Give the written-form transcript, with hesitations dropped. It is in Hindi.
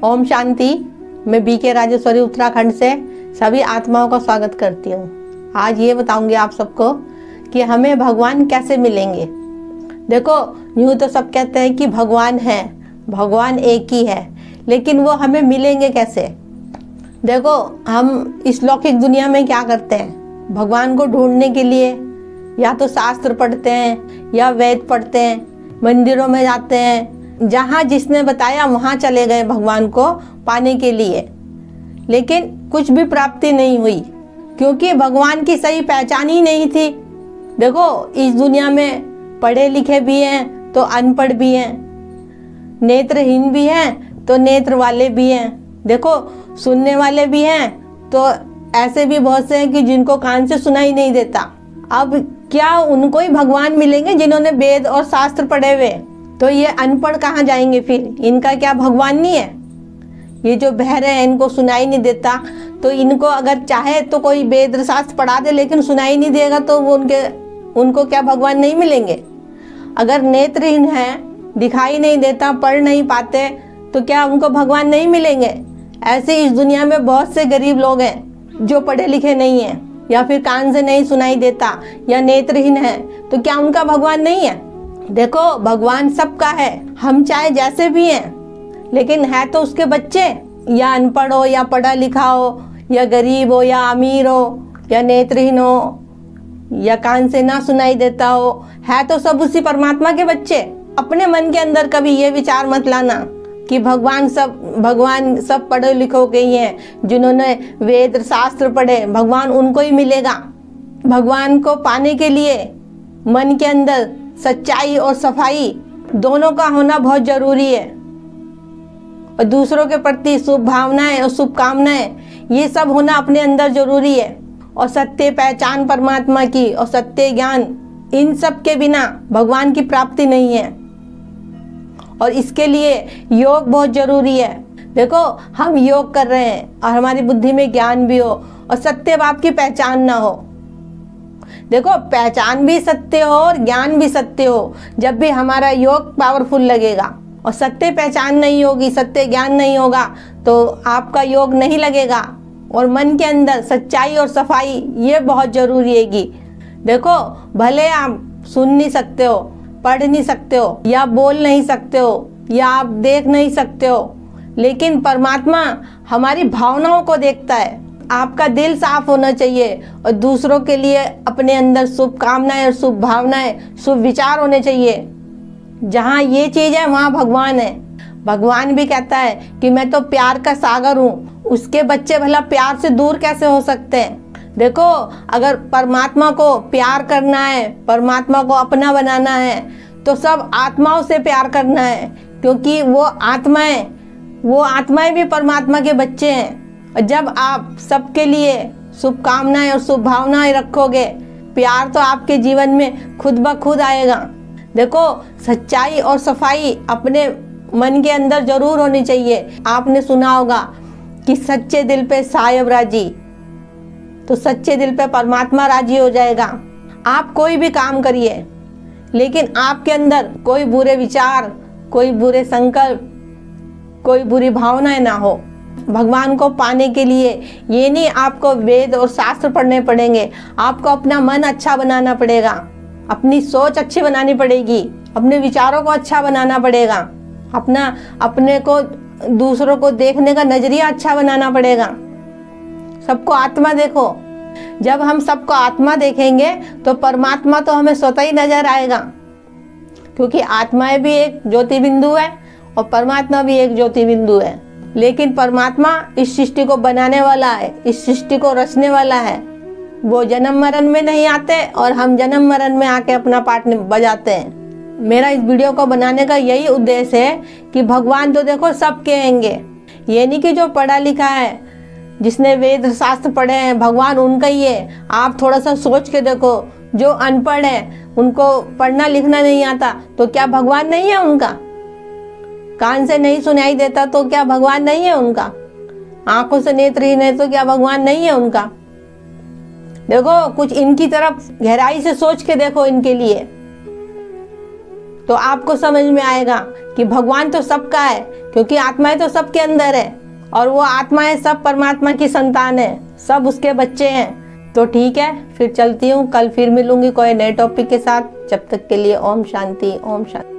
ओम शांति। मैं बीके राजेश्वरी उत्तराखंड से सभी आत्माओं का स्वागत करती हूँ। आज ये बताऊंगी आप सबको कि हमें भगवान कैसे मिलेंगे। देखो, यूँ तो सब कहते हैं कि भगवान है, भगवान एक ही है, लेकिन वो हमें मिलेंगे कैसे। देखो, हम इस लौकिक दुनिया में क्या करते हैं, भगवान को ढूंढने के लिए या तो शास्त्र पढ़ते हैं या वेद पढ़ते हैं, मंदिरों में जाते हैं, जहाँ जिसने बताया वहाँ चले गए भगवान को पाने के लिए, लेकिन कुछ भी प्राप्ति नहीं हुई क्योंकि भगवान की सही पहचान ही नहीं थी। देखो, इस दुनिया में पढ़े लिखे भी हैं तो अनपढ़ भी हैं, नेत्रहीन भी हैं तो नेत्र वाले भी हैं, देखो सुनने वाले भी हैं तो ऐसे भी बहुत से हैं कि जिनको कान से सुनाई नहीं देता। अब क्या उनको ही भगवान मिलेंगे जिन्होंने वेद और शास्त्र पढ़े हुए? तो ये अनपढ़ कहाँ जाएंगे फिर? इनका क्या भगवान नहीं है? ये जो बहरे हैं, इनको सुनाई नहीं देता, तो इनको अगर चाहे तो कोई वेद शास्त्र पढ़ा दे, लेकिन सुनाई नहीं देगा तो वो उनको क्या भगवान नहीं मिलेंगे? अगर नेत्रहीन है, दिखाई नहीं देता, पढ़ नहीं पाते, तो क्या उनको भगवान नहीं मिलेंगे? ऐसे इस दुनिया में बहुत से गरीब लोग हैं जो पढ़े लिखे नहीं हैं, या फिर कान से नहीं सुनाई देता, या नेत्रहीन है, तो क्या उनका भगवान नहीं है? देखो, भगवान सबका है, हम चाहे जैसे भी हैं, लेकिन है तो उसके बच्चे, या अनपढ़ हो या पढ़ा लिखा हो, या गरीब हो या अमीर हो, या नेत्रहीन हो, या कान से ना सुनाई देता हो, है तो सब उसी परमात्मा के बच्चे। अपने मन के अंदर कभी ये विचार मत लाना कि भगवान सब पढ़े लिखों के ही हैं, जिन्होंने वेद शास्त्र पढ़े भगवान उनको ही मिलेगा। भगवान को पाने के लिए मन के अंदर सच्चाई और सफाई दोनों का होना बहुत जरूरी है, और दूसरों के प्रति शुभ भावनाएं और शुभकामनाएं, ये सब होना अपने अंदर जरूरी है। और सत्य पहचान परमात्मा की और सत्य ज्ञान, इन सब के बिना भगवान की प्राप्ति नहीं है, और इसके लिए योग बहुत जरूरी है। देखो, हम योग कर रहे हैं और हमारी बुद्धि में ज्ञान भी हो और सत्य बात की पहचान ना हो। देखो, पहचान भी सत्य हो और ज्ञान भी सत्य हो जब भी हमारा योग पावरफुल लगेगा, और सत्य पहचान नहीं होगी, सत्य ज्ञान नहीं होगा, तो आपका योग नहीं लगेगा। और मन के अंदर सच्चाई और सफाई, ये बहुत जरूरी है। देखो, भले आप सुन नहीं सकते हो, पढ़ नहीं सकते हो, या बोल नहीं सकते हो, या आप देख नहीं सकते हो, लेकिन परमात्मा हमारी भावनाओं को देखता है। आपका दिल साफ होना चाहिए और दूसरों के लिए अपने अंदर शुभ कामनाएं और शुभ भावनाएं, शुभ विचार होने चाहिए। जहाँ ये चीज है वहाँ भगवान है। भगवान भी कहता है कि मैं तो प्यार का सागर हूँ, उसके बच्चे भला प्यार से दूर कैसे हो सकते हैं? देखो, अगर परमात्मा को प्यार करना है, परमात्मा को अपना बनाना है, तो सब आत्माओं से प्यार करना है, क्योंकि वो आत्माएं भी परमात्मा के बच्चे हैं। और जब आप सबके लिए शुभकामनाएं और शुभ भावनाएं रखोगे, प्यार तो आपके जीवन में खुद ब खुद आएगा। देखो, सच्चाई और सफाई अपने मन के अंदर जरूर होनी चाहिए। आपने सुना होगा कि सच्चे दिल पे साहिब राजी, तो सच्चे दिल पे परमात्मा राजी हो जाएगा। आप कोई भी काम करिए, लेकिन आपके अंदर कोई बुरे विचार, कोई बुरे संकल्प, कोई बुरी भावनाएं ना हो। भगवान को पाने के लिए ये नहीं आपको वेद और शास्त्र पढ़ने पड़ेंगे, आपको अपना मन अच्छा बनाना पड़ेगा, अपनी सोच अच्छी बनानी पड़ेगी, अपने विचारों को अच्छा बनाना पड़ेगा, अपने को दूसरों को देखने का नजरिया अच्छा बनाना पड़ेगा। सबको आत्मा देखो। जब हम सबको आत्मा देखेंगे तो परमात्मा तो हमें स्वतः ही नजर आएगा, क्योंकि आत्माएं भी एक ज्योति बिंदु है और परमात्मा भी एक ज्योति बिंदु है। लेकिन परमात्मा इस सृष्टि को बनाने वाला है, इस सृष्टि को रचने वाला है। वो जन्म मरण में नहीं आते और हम जन्म मरण में आके अपना पार्ट बजाते हैं। मेरा इस वीडियो को बनाने का यही उद्देश्य है कि भगवान तो देखो सबके हैंगे, ये नहीं कि जो पढ़ा लिखा है, जिसने वेद शास्त्र पढ़े हैं, भगवान उनका ही है। आप थोड़ा सा सोच के देखो, जो अनपढ़ है, उनको पढ़ना लिखना नहीं आता, तो क्या भगवान नहीं है उनका? कान से नहीं सुनाई देता तो क्या भगवान नहीं है उनका? आंखों से नेत्रहीन है तो क्या भगवान नहीं है उनका? देखो, कुछ इनकी तरफ गहराई से सोच के देखो इनके लिए। तो आपको समझ में आएगा कि भगवान तो सबका है, क्योंकि आत्माएं तो सबके अंदर है और वो आत्माएं सब परमात्मा की संतान है, सब उसके बच्चे हैं। तो ठीक है, फिर चलती हूँ, कल फिर मिलूंगी कोई नए टॉपिक के साथ। जब तक के लिए ओम शांति, ओम शांति।